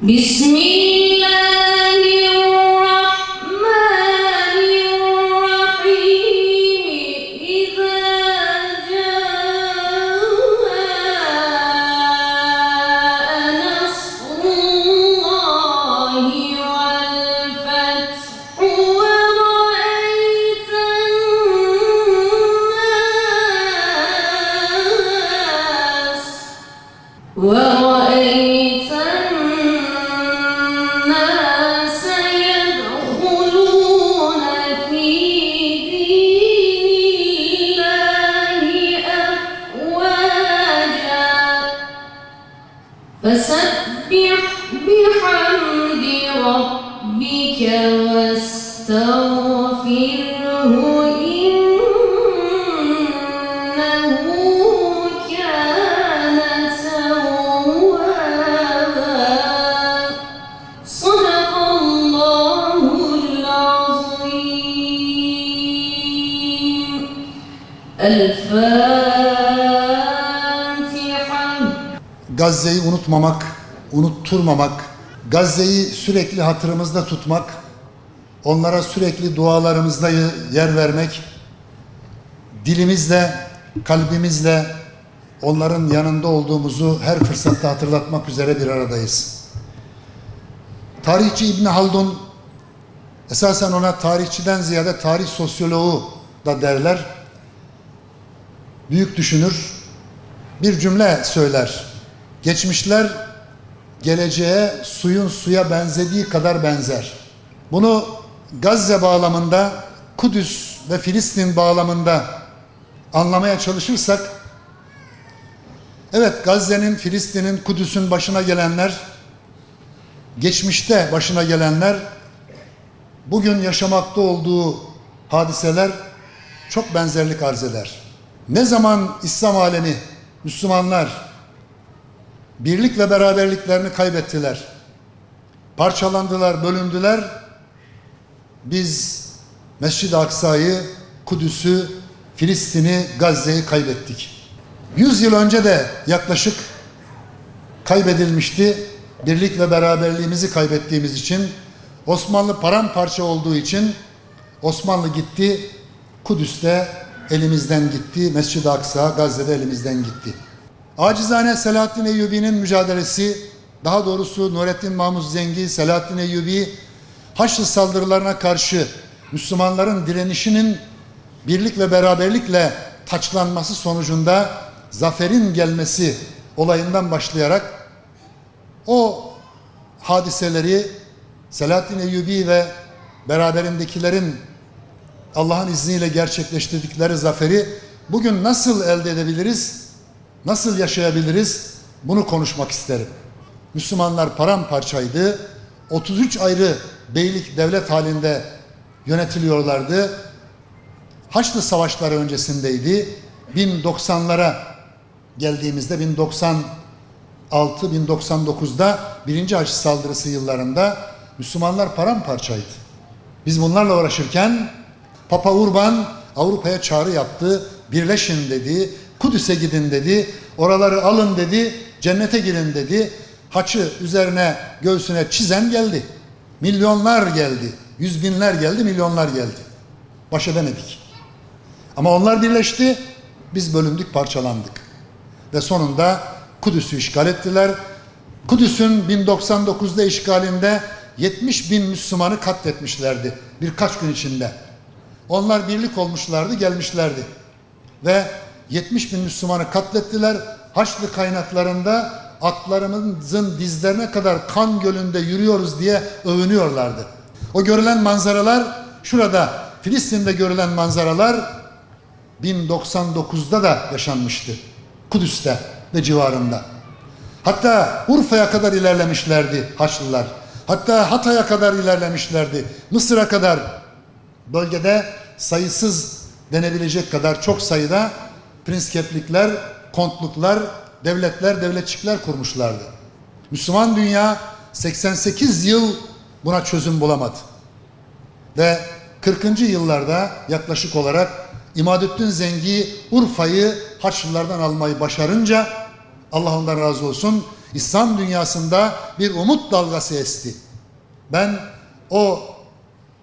Bismillahirrahmanirrahim. İzâ câe nasrullâhi vel fethu ve رأيت الناس يدخلون في دين الله أفواجا فسبح بحمد ربك واستغفره إنه كان توابا صدق الله العظيم. الفاتحة. Gazze'yi unutmamak, unutturmamak, Gazze'yi sürekli hatırımızda tutmak, onlara sürekli dualarımızda yer vermek, dilimizle, kalbimizle onların yanında olduğumuzu her fırsatta hatırlatmak üzere bir aradayız. Tarihçi İbn Haldun, esasen ona tarihçiden ziyade tarih sosyoloğu da derler, büyük düşünür, bir cümle söyler. Geçmişler geleceğe suyun suya benzediği kadar benzer. Bunu Gazze bağlamında, Kudüs ve Filistin bağlamında anlamaya çalışırsak, evet, Gazze'nin, Filistin'in, Kudüs'ün başına gelenler, geçmişte başına gelenler, bugün yaşamakta olduğu hadiseler çok benzerlik arz eder. Ne zaman İslam alemi, Müslümanlar birlik ve beraberliklerini kaybettiler, parçalandılar, bölündüler, biz Mescid-i Aksa'yı, Kudüs'ü, Filistin'i, Gazze'yi kaybettik. 100 yıl önce de yaklaşık kaybedilmişti. Birlik ve beraberliğimizi kaybettiğimiz için, Osmanlı paramparça olduğu için Osmanlı gitti, Kudüs'te elimizden gitti, Mescid-i Aksa, Gazze'de elimizden gitti. Acizane Selahaddin Eyyubi'nin mücadelesi, daha doğrusu Nurettin Mahmud Zengi, Selahaddin Eyyubi, Haçlı saldırılarına karşı Müslümanların direnişinin birlik ve beraberlikle taçlanması sonucunda zaferin gelmesi olayından başlayarak o hadiseleri, Selahaddin Eyyubi ve beraberindekilerin Allah'ın izniyle gerçekleştirdikleri zaferi bugün nasıl elde edebiliriz, nasıl yaşayabiliriz, bunu konuşmak isterim. Müslümanlar paramparçaydı, 33 ayrı beylik devlet halinde yönetiliyorlardı. Haçlı savaşları öncesindeydi. 1090'lara geldiğimizde 1096-1099'da birinci Haçlı saldırısı yıllarında Müslümanlar paramparçaydı. Biz bunlarla uğraşırken Papa Urban Avrupa'ya çağrı yaptı. Birleşin dedi, Kudüs'e gidin dedi, oraları alın dedi, cennete girin dedi. Haçı üzerine, göğsüne çizen geldi. Milyonlar geldi, yüz binler geldi, milyonlar geldi. Baş edemedik. Ama onlar birleşti, biz bölündük, parçalandık. Ve sonunda Kudüs'ü işgal ettiler. Kudüs'ün 1099'da işgalinde 70 bin Müslümanı katletmişlerdi birkaç gün içinde. Onlar birlik olmuşlardı, gelmişlerdi. Ve 70 bin Müslümanı katlettiler. Haçlı kaynaklarında atlarımızın dizlerine kadar kan gölünde yürüyoruz diye övünüyorlardı. O görülen manzaralar, şurada Filistin'de görülen manzaralar 1099'da da yaşanmıştı. Kudüs'te ve civarında. Hatta Urfa'ya kadar ilerlemişlerdi Haçlılar. Hatta Hatay'a kadar ilerlemişlerdi. Mısır'a kadar, bölgede sayısız denebilecek kadar çok sayıda prinskeplikler, kontluklar, devletler, devletçikler kurmuşlardı. Müslüman dünya 88 yıl buna çözüm bulamadı. Ve 40. yıllarda yaklaşık olarak İmadüddin Zengi Urfa'yı Haçlılardan almayı başarınca, Allah ondan razı olsun, İslam dünyasında bir umut dalgası esti. Ben o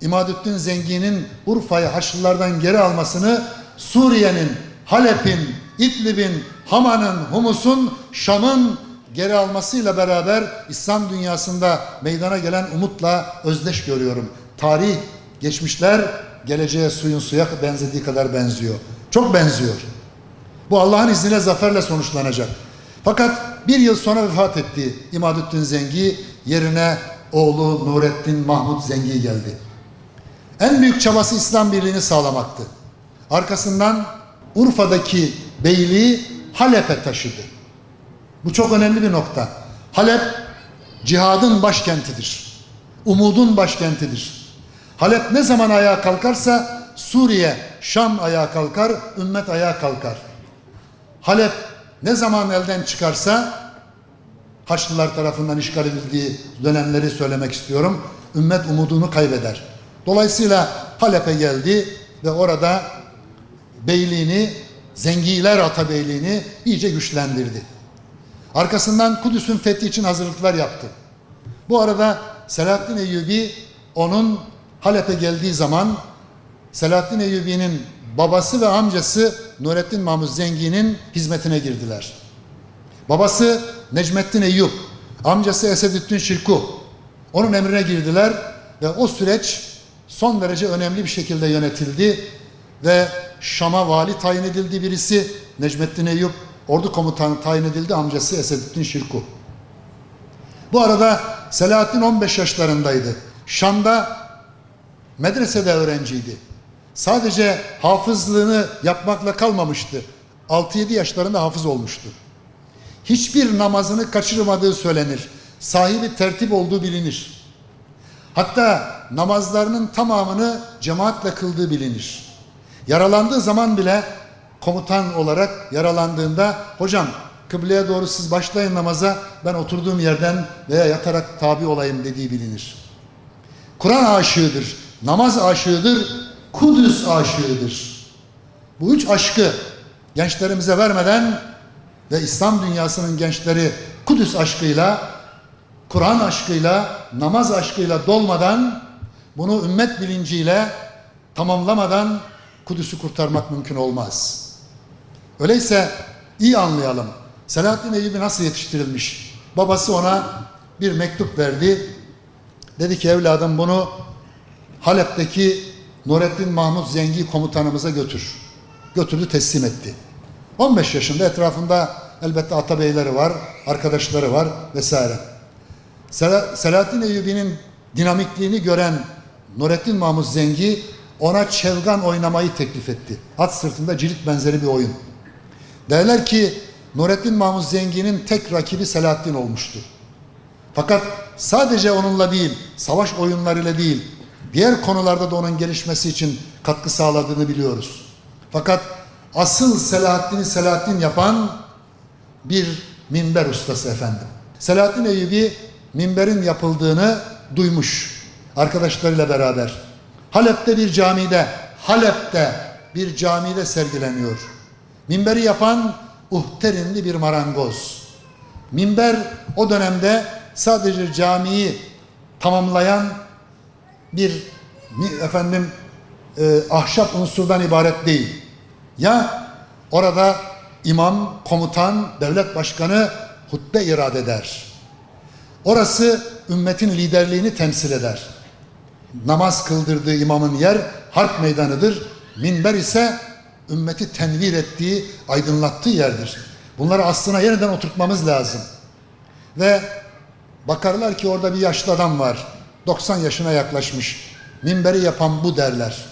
İmadüddin Zengi'nin Urfa'yı Haçlılardan geri almasını, Suriye'nin, Halep'in, İdlib'in, Hama'nın, Humus'un, Şam'ın geri almasıyla beraber İslam dünyasında meydana gelen umutla özdeş görüyorum. Tarih, geçmişler geleceğe suyun suya benzediği kadar benziyor. Çok benziyor. Bu Allah'ın izniyle zaferle sonuçlanacak. Fakat bir yıl sonra vefat etti İmadüddin Zengi, yerine oğlu Nurettin Mahmud Zengi geldi. En büyük çabası İslam birliğini sağlamaktı. Arkasından Urfa'daki beyliği Halep'e taşıdı. Bu çok önemli bir nokta. Halep cihadın başkentidir. Umudun başkentidir. Halep ne zaman ayağa kalkarsa Suriye, Şam ayağa kalkar, ümmet ayağa kalkar. Halep ne zaman elden çıkarsa, Haçlılar tarafından işgal edildiği dönemleri söylemek istiyorum, ümmet umudunu kaybeder. Dolayısıyla Halep'e geldi ve orada beyliğini, Zengiler Atabeyliğini iyice güçlendirdi. Arkasından Kudüs'ün fethi için hazırlıklar yaptı. Bu arada Selahaddin Eyyubi onun Halep'e geldiği zaman Selahaddin Eyyubi'nin babası ve amcası Nurettin Mahmud Zengi'nin hizmetine girdiler. Babası Necmettin Eyyub, amcası Esedüddin Şirkuh. Onun emrine girdiler ve o süreç son derece önemli bir şekilde yönetildi ve Şam'a vali tayin edildi birisi, Necmettin Eyyub, ordu komutanı tayin edildi, amcası Esedüddin Şirkuh. Bu arada Selahaddin 15 yaşlarındaydı. Şam'da medresede öğrenciydi. Sadece hafızlığını yapmakla kalmamıştı. 6-7 yaşlarında hafız olmuştu. Hiçbir namazını kaçırmadığı söylenir. Sahibi tertip olduğu bilinir. Hatta namazlarının tamamını cemaatle kıldığı bilinir. Yaralandığı zaman bile komutan olarak yaralandığında, hocam kıbleye doğru siz başlayın namaza, ben oturduğum yerden veya yatarak tabi olayım dediği bilinir. Kur'an aşığıdır, namaz aşığıdır, Kudüs aşığıdır. Bu üç aşkı gençlerimize vermeden ve İslam dünyasının gençleri Kudüs aşkıyla, Kur'an aşkıyla, namaz aşkıyla dolmadan, bunu ümmet bilinciyle tamamlamadan Kudüs'ü kurtarmak mümkün olmaz. Öyleyse iyi anlayalım. Selahaddin Eyyubi nasıl yetiştirilmiş? Babası ona bir mektup verdi. Dedi ki evladım bunu Halep'teki Nurettin Mahmud Zengi komutanımıza götür. Götürdü, teslim etti. 15 yaşında, etrafında elbette atabeyleri var, arkadaşları var vesaire. Selahaddin Eyyubi'nin dinamikliğini gören Nurettin Mahmud Zengi ona çevgan oynamayı teklif etti. At sırtında cirit benzeri bir oyun. Derler ki Nurettin Mahmud Zengi'nin tek rakibi Selahaddin olmuştu. Fakat sadece onunla değil, savaş oyunlarıyla değil, diğer konularda da onun gelişmesi için katkı sağladığını biliyoruz. Fakat asıl Selahaddin'i Selahaddin yapan bir minber ustası efendim. Selahaddin Eyyubi minberin yapıldığını duymuş arkadaşlarıyla beraber. Halep'te bir camide sergileniyor. Minberi yapan Uhterinli bir marangoz. Minber o dönemde sadece camiyi tamamlayan bir ahşap unsurdan ibaret değil. Ya orada imam, komutan, devlet başkanı hutbe irad eder. Orası ümmetin liderliğini temsil eder. Namaz kıldırdığı imamın yer harp meydanıdır. Minber ise ümmeti tenvir ettiği, aydınlattığı yerdir. Bunları aslına yeniden oturtmamız lazım. Ve bakarlar ki orada bir yaşlı adam var. 90 yaşına yaklaşmış. Minberi yapan bu derler.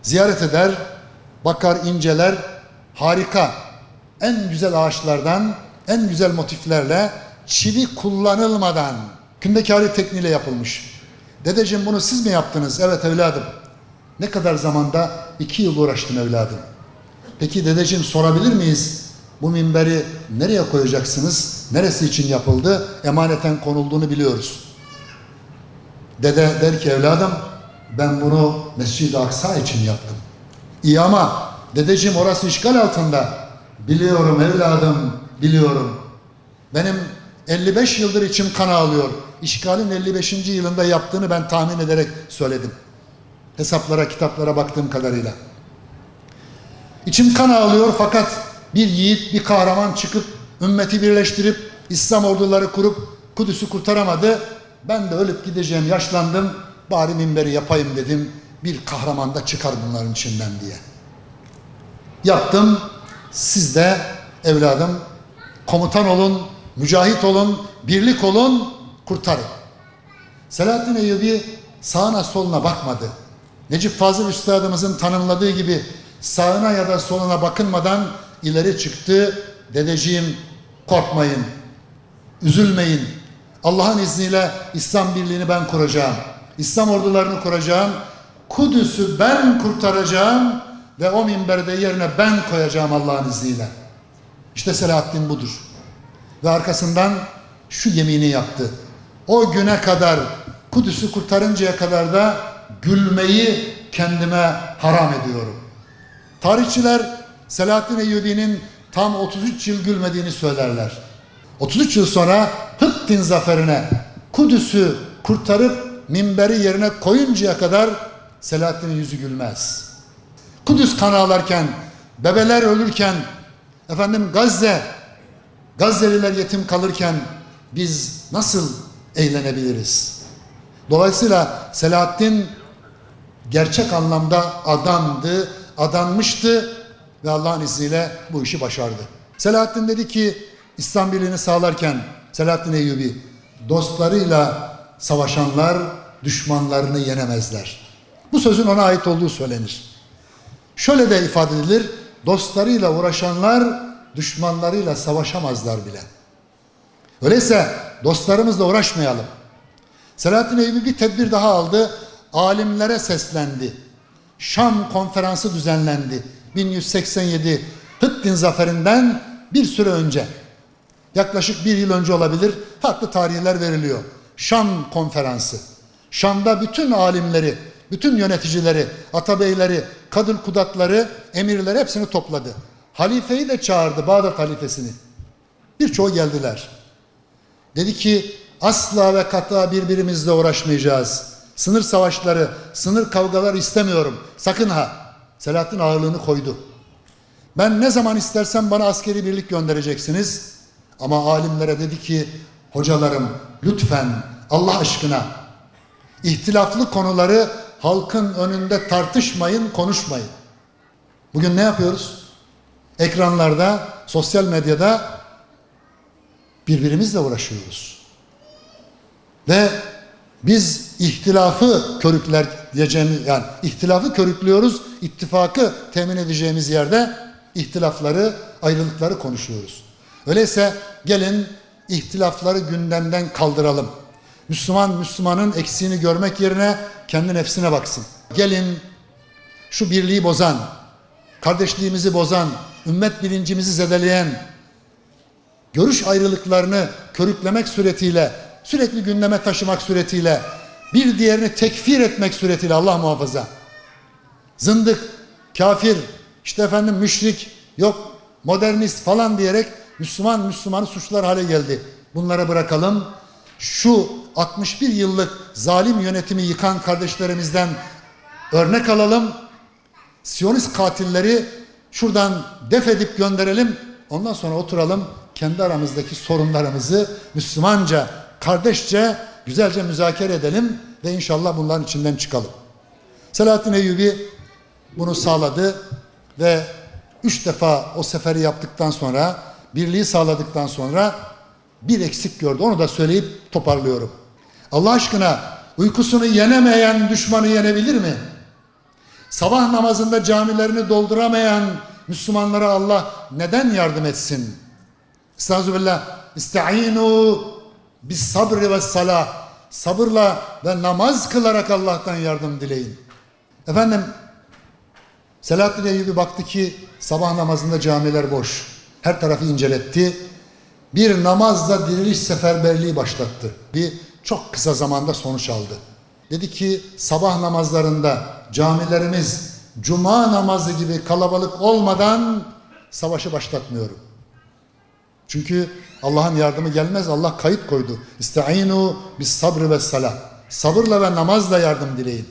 Ziyaret eder, bakar, inceler. Harika. En güzel ağaçlardan, en güzel motiflerle, çivi kullanılmadan kündekari tekniğiyle yapılmış. Dedeciğim bunu siz mi yaptınız? Evet evladım. Ne kadar zamanda? 2 yıl uğraştım evladım. Peki dedeciğim sorabilir miyiz? Bu minberi nereye koyacaksınız? Neresi için yapıldı? Emaneten konulduğunu biliyoruz. Dede der ki evladım ben bunu Mescid-i Aksa için yaptım. İyi ama dedeciğim orası işgal altında. Biliyorum evladım, biliyorum. Benim 55 yıldır içim kan ağlıyor. İşgalin 55. yılında yaptığını ben tahmin ederek söyledim. Hesaplara, kitaplara baktığım kadarıyla. İçim kan ağlıyor fakat bir yiğit, bir kahraman çıkıp ümmeti birleştirip İslam orduları kurup Kudüs'ü kurtaramadı. Ben de ölüp gideceğim, yaşlandım. Bari minberi yapayım dedim. Bir kahraman da çıkar bunların içinden diye. Yaptım. Siz de evladım komutan olun, mücahit olun, birlik olun, kurtarın. Selahaddin Eyyubi sağına soluna bakmadı. Necip Fazıl Üstadımızın tanımladığı gibi sağına ya da soluna bakınmadan ileri çıktı. Dedeciğim korkmayın, üzülmeyin. Allah'ın izniyle İslam birliğini ben kuracağım. İslam ordularını kuracağım. Kudüs'ü ben kurtaracağım ve o minberde yerine ben koyacağım Allah'ın izniyle. İşte Selahaddin budur. Ve arkasından şu yemini yaptı. O güne kadar, Kudüs'ü kurtarıncaya kadar da gülmeyi kendime haram ediyorum. Tarihçiler Selahaddin Eyyubi'nin tam 33 yıl gülmediğini söylerler. 33 yıl sonra Hıttin zaferine Kudüs'ü kurtarıp minberi yerine koyuncaya kadar Selahaddin'in yüzü gülmez. Kudüs kan ağlarken, bebeler ölürken, Gazze'liler yetim kalırken biz nasıl eğlenebiliriz? Dolayısıyla Selahaddin gerçek anlamda adamdı, adanmıştı ve Allah'ın izniyle bu işi başardı. Selahaddin dedi ki İslam birliğini sağlarken Selahaddin Eyyubi, dostlarıyla savaşanlar düşmanlarını yenemezler. Bu sözün ona ait olduğu söylenir. Şöyle de ifade edilir, dostlarıyla uğraşanlar düşmanlarıyla savaşamazlar bile. Öyleyse dostlarımızla uğraşmayalım. Selahaddin Eyyubi bir tedbir daha aldı. Alimlere seslendi. Şam konferansı düzenlendi. 1187 Hıttin zaferinden bir süre önce. Yaklaşık bir yıl önce olabilir. Farklı tarihler veriliyor. Şam konferansı. Şam'da bütün alimleri, bütün yöneticileri, atabeyleri, kadın kudatları, emirleri hepsini topladı. Halifeyi de çağırdı, Bağdat halifesini. Birçoğu geldiler. Dedi ki asla ve kata birbirimizle uğraşmayacağız. Sınır savaşları, sınır kavgaları istemiyorum. Sakın ha. Selahaddin ağırlığını koydu. Ben ne zaman istersem bana askeri birlik göndereceksiniz. Ama alimlere dedi ki hocalarım lütfen Allah aşkına ihtilaflı konuları halkın önünde tartışmayın, konuşmayın. Bugün ne yapıyoruz? Ekranlarda, sosyal medyada birbirimizle uğraşıyoruz. Ve biz ihtilafı ihtilafı körüklüyoruz, ittifakı temin edeceğimiz yerde ihtilafları, ayrılıkları konuşuyoruz. Öyleyse gelin ihtilafları gündemden kaldıralım. Müslümanın eksiğini görmek yerine kendi nefsine baksın. Gelin şu birliği bozan, kardeşliğimizi bozan, ümmet bilincimizi zedeleyen, görüş ayrılıklarını körüklemek suretiyle, sürekli gündeme taşımak suretiyle, bir diğerini tekfir etmek suretiyle Allah muhafaza. Zındık, kafir, müşrik, yok modernist falan diyerek Müslümanı suçlar hale geldi. Bunları bırakalım. Şu 61 yıllık zalim yönetimi yıkan kardeşlerimizden örnek alalım. Siyonist katilleri şuradan def edip gönderelim. Ondan sonra oturalım. Kendi aramızdaki sorunlarımızı Müslümanca, kardeşçe, güzelce müzakere edelim ve inşallah bunların içinden çıkalım. Selahaddin Eyyubi bunu sağladı ve 3 defa o seferi yaptıktan sonra, birliği sağladıktan sonra bir eksik gördü. Onu da söyleyip toparlıyorum. Allah aşkına uykusunu yenemeyen düşmanı yenebilir mi? Sabah namazında camilerini dolduramayan Müslümanlara Allah neden yardım etsin? Estağfirullah. İsta'inu bis sabri ve salah. Sabırla ve namaz kılarak Allah'tan yardım dileyin. Selahaddin Eyyubi baktı ki sabah namazında camiler boş. Her tarafı inceletti. Bir namazla diriliş seferberliği başlattı. Çok kısa zamanda sonuç aldı. Dedi ki sabah namazlarında camilerimiz cuma namazı gibi kalabalık olmadan savaşı başlatmıyorum. Çünkü Allah'ın yardımı gelmez. Allah kayıt koydu. İstaînû bis sabr ve salah. Sabırla ve namazla yardım dileyin.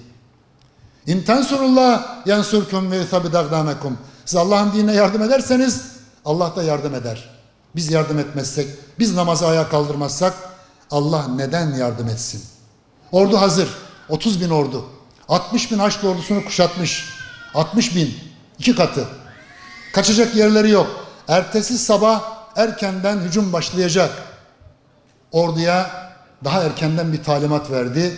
İn tensurullah yansurkum ve yuthabbit akdamakum. Siz Allah'ın dinine yardım ederseniz Allah da yardım eder. Biz yardım etmezsek, biz namazı ayağa kaldırmazsak Allah neden yardım etsin? Ordu hazır. 30 bin ordu. 60 bin Haçlı ordusunu kuşatmış. 60 bin. 2 katı. Kaçacak yerleri yok. Ertesi sabah erkenden hücum başlayacak. Orduya daha erkenden bir talimat verdi.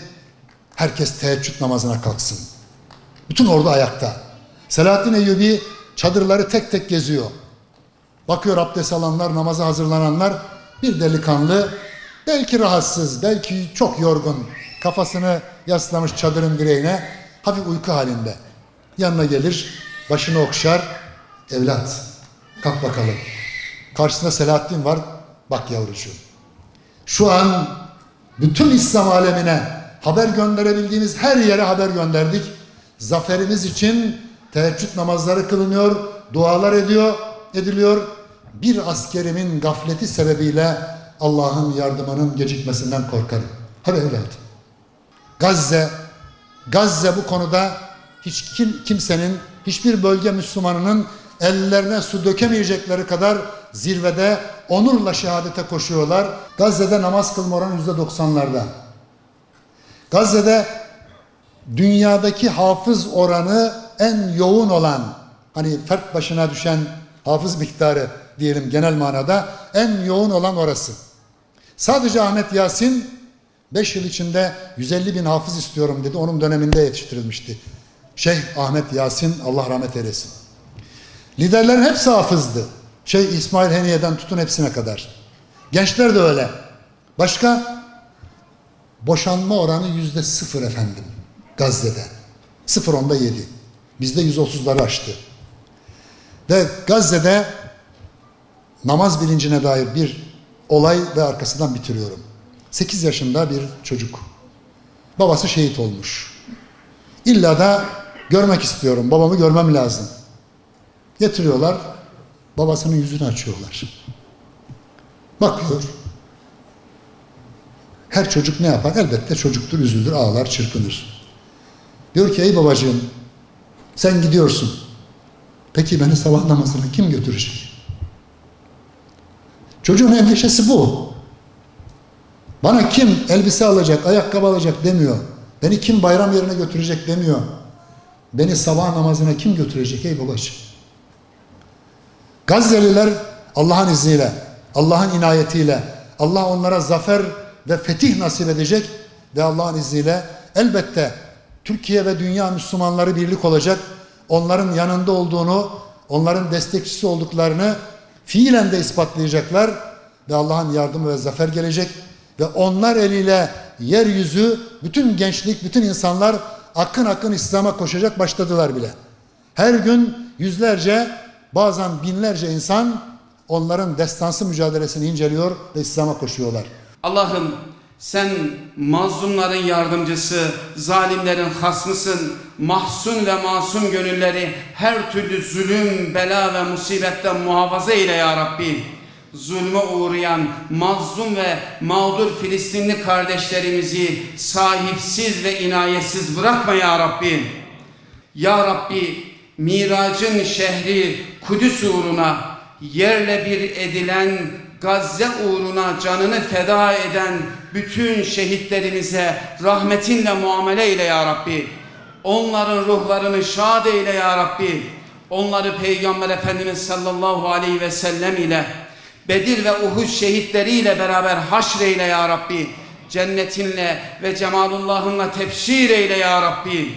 Herkes teheccüd namazına kalksın. Bütün ordu ayakta. Selahaddin Eyyubi çadırları tek tek geziyor. Bakıyor abdest alanlar, namaza hazırlananlar. Bir delikanlı, belki rahatsız, belki çok yorgun, kafasını yaslamış çadırın direğine, hafif uyku halinde. Yanına gelir, başını okşar. Evlat, kalk bakalım. Karşısında Selahaddin var. Bak yavrucuğum. Şu an bütün İslam alemine haber gönderebildiğimiz her yere haber gönderdik. Zaferimiz için teheccüd namazları kılınıyor, dualar ediliyor. Bir askerimin gafleti sebebiyle Allah'ın yardımının gecikmesinden korkarım. Hadi evladım. Gazze bu konuda kimsenin, hiçbir bölge Müslümanının ellerine su dökemeyecekleri kadar zirvede onurla şehadete koşuyorlar. Gazze'de namaz kılma oranı %90'larda. Gazze'de dünyadaki hafız oranı en yoğun olan, hani fert başına düşen hafız miktarı diyelim genel manada en yoğun olan orası. Sadece Ahmet Yasin 5 yıl içinde 150 bin hafız istiyorum dedi. Onun döneminde yetiştirilmişti. Şeyh Ahmet Yasin, Allah rahmet eylesin. Liderlerin hepsi hafızdı. Şeyh İsmail Heniye'den tutun hepsine kadar. Gençler de öyle. Başka? Boşanma oranı %0 efendim. Gazze'de. 0.7. Bizde 130'ları aştı. Ve Gazze'de namaz bilincine dair bir olay ve arkasından bitiriyorum. 8 yaşında bir çocuk. Babası şehit olmuş. İlla da görmek istiyorum. Babamı görmem lazım. Getiriyorlar. Babasının yüzünü açıyorlar. Bakıyor. Her çocuk ne yapar? Elbette çocuktur, üzülür, ağlar, çırpınır. Diyor ki ey babacığım sen gidiyorsun. Peki beni sabah namazına kim götürecek? Çocuğun endişesi bu. Bana kim elbise alacak, ayakkabı alacak demiyor. Beni kim bayram yerine götürecek demiyor. Beni sabah namazına kim götürecek ey babacığım? Gazze'liler Allah'ın izniyle, Allah'ın inayetiyle, Allah onlara zafer ve fetih nasip edecek ve Allah'ın izniyle elbette Türkiye ve dünya Müslümanları birlik olacak. Onların yanında olduğunu, onların destekçisi olduklarını fiilen de ispatlayacaklar ve Allah'ın yardımı ve zafer gelecek ve onlar eliyle yeryüzü, bütün gençlik, bütün insanlar akın akın İslam'a koşacak, başladılar bile. Her gün yüzlerce, bazen binlerce insan onların destansı mücadelesini inceliyor ve İslam'a koşuyorlar. Allah'ım sen mazlumların yardımcısı, zalimlerin hasmısın, mahzun ve masum gönülleri her türlü zulüm, bela ve musibetten muhafaza eyle ya Rabbi. Zulme uğrayan mazlum ve mağdur Filistinli kardeşlerimizi sahipsiz ve inayetsiz bırakma ya Rabbi. Ya Rabbi, Miracın şehri Kudüs uğruna yerle bir edilen Gazze uğruna canını feda eden bütün şehitlerimize rahmetinle muamele eyle ya Rabbi. Onların ruhlarını şad eyle ya Rabbi. Onları Peygamber Efendimiz sallallahu aleyhi ve sellem ile Bedir ve Uhud şehitleriyle beraber haşreyle ya Rabbi. Cennetinle ve cemalullahınla tebşir eyle ya Rabbi.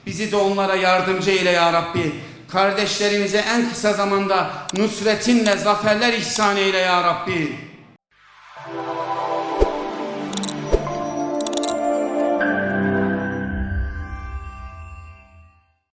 Bizi de onlara yardımcı eyle ya Rabbi. Kardeşlerimize en kısa zamanda nusretinle zaferler ihsan eyle ya Rabbi.